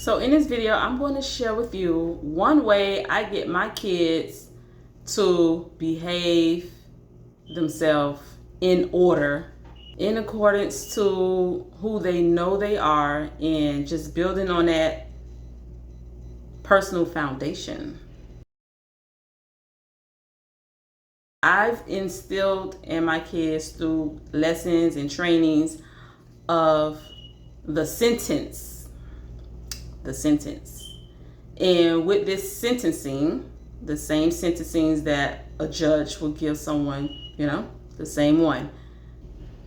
So in this video, I'm going to share with you one way I get my kids to behave themselves in order, in accordance to who they know they are, and just building on that personal foundation. I've instilled in my kids through lessons and trainings of the sentence. And with this sentencing, the same sentencings that a judge will give someone, the same one.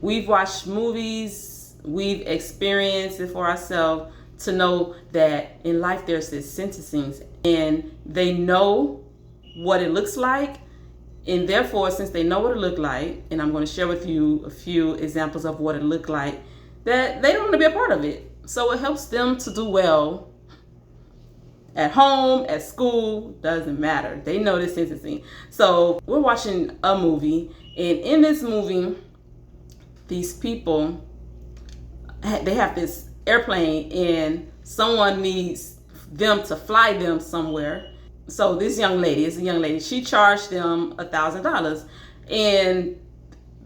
We've watched movies, we've experienced it for ourselves to know that in life there's this sentencing, and they know what it looks like. And therefore, since they know what it looked like, and I'm going to share with you a few examples of what it looked like, that they don't want to be a part of it. So it helps them to do well at home, at school, doesn't matter. They know this sentencing. So we're watching a movie, and in this movie, these people, they have this airplane, and someone needs them to fly them somewhere. So this young lady, she charged them $1,000, and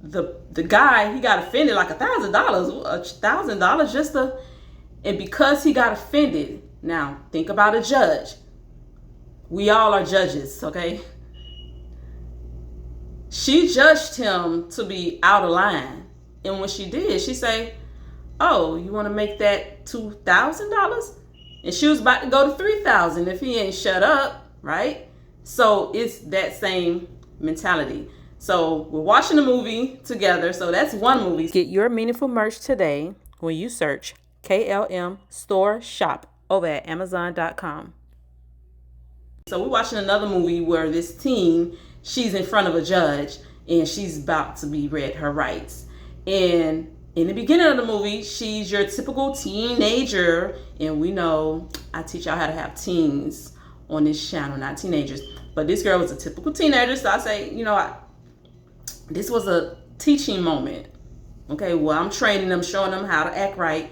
the guy, he got offended, like $1,000 just to, and because he got offended, now think about a judge. We all are judges, okay? She judged him to be out of line, and when she did, she say, "Oh, you want to make that $2,000?" And she was about to go to $3,000 if he ain't shut up, right? So it's that same mentality. So we're watching a movie together. So that's one movie. Get your meaningful merch today when you search KLM StoreShop over at Amazon.com. So we're watching another movie where this teen, she's in front of a judge and she's about to be read her rights. And in the beginning of the movie, she's your typical teenager. And we know I teach y'all how to have teens on this channel, not teenagers. But this girl was a typical teenager. So I say, this was a teaching moment. Okay, well, I'm training them, showing them how to act right.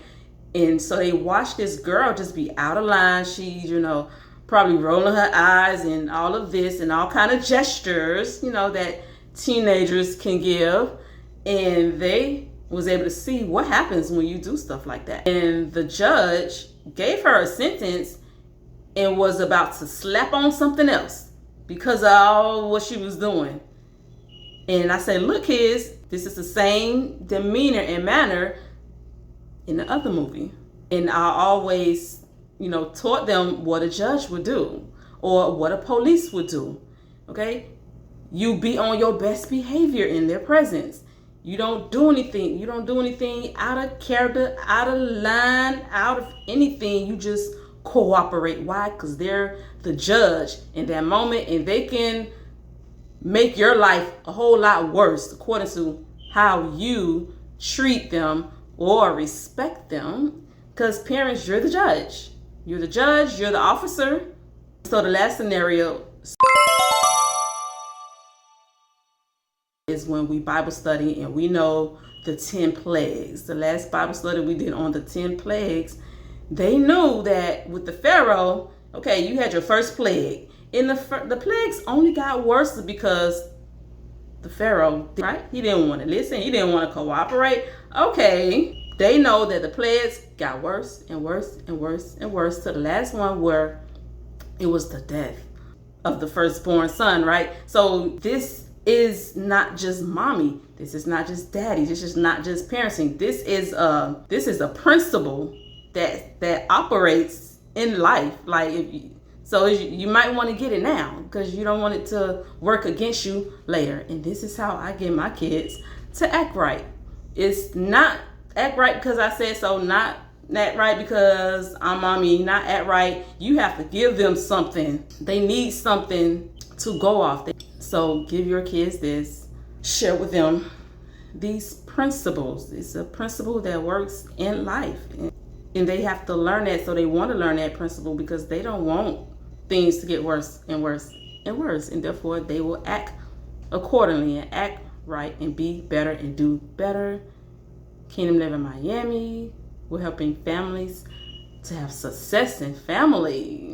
And so they watch this girl just be out of line. She's, probably rolling her eyes and all of this and all kind of gestures, that teenagers can give. And they was able to see what happens when you do stuff like that. And the judge gave her a sentence and was about to slap on something else because of all what she was doing. And I said, look, kids, this is the same demeanor and manner in the other movie. And I always, taught them what a judge would do or what a police would do. Okay? You be on your best behavior in their presence. You don't do anything. You don't do anything out of character, out of line, out of anything. You just cooperate. Why? Because they're the judge in that moment, and they can make your life a whole lot worse according to how you treat them or respect them. Because parents, you're the judge. You're the judge, you're the officer. So the last scenario is when we Bible study and we know the 10 plagues. The last Bible study we did on the 10 plagues, they knew that with the Pharaoh, okay, you had your first plague. And the plagues only got worse because the Pharaoh, right? He didn't want to listen. He didn't want to cooperate. Okay, they know that the plagues got worse and worse and worse and worse to the last one where it was the death of the firstborn son, right? So this is not just mommy. This is not just daddy. This is not just parenting. This is a principle that operates in life. Like you might want to get it now because you don't want it to work against you later. And this is how I get my kids to act right. It's not act right because I said so, not act right because I'm mommy, not act right. You have to give them something. They need something to go off. So give your kids this, share with them these principles. It's a principle that works in life. And they have to learn that, so they want to learn that principle because they don't want things to get worse and worse and worse. And therefore, they will act accordingly and act right and be better and do better. Kingdom Living Miami, we're helping families to have success in family.